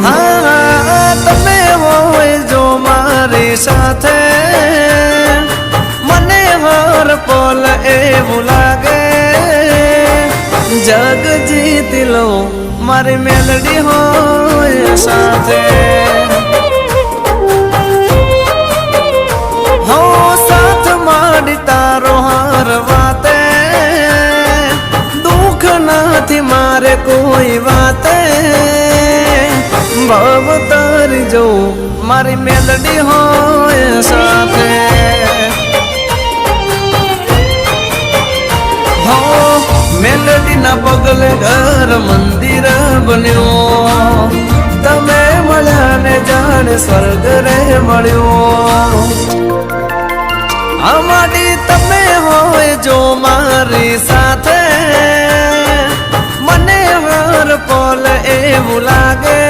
હા તમે હોય જો મારી સાથે મને હર પલ એવું લાગે જગ જીતી લો મારી મેલડી હોય સાથે હો સાથ માડી તારો હર વાતે દુઃખ નથી મારે કોઈ વાતે ભવ તારી જો મારી મેલડી હોય સાથે હો મેલડી ના પગલે ઘર મંદિર બન્યો તમે મળ્યા ને જાણે સ્વર્ગ રે મળ્યો અમારી તમે હોય જો મારી સાથે મને હર પલ એવું લાગે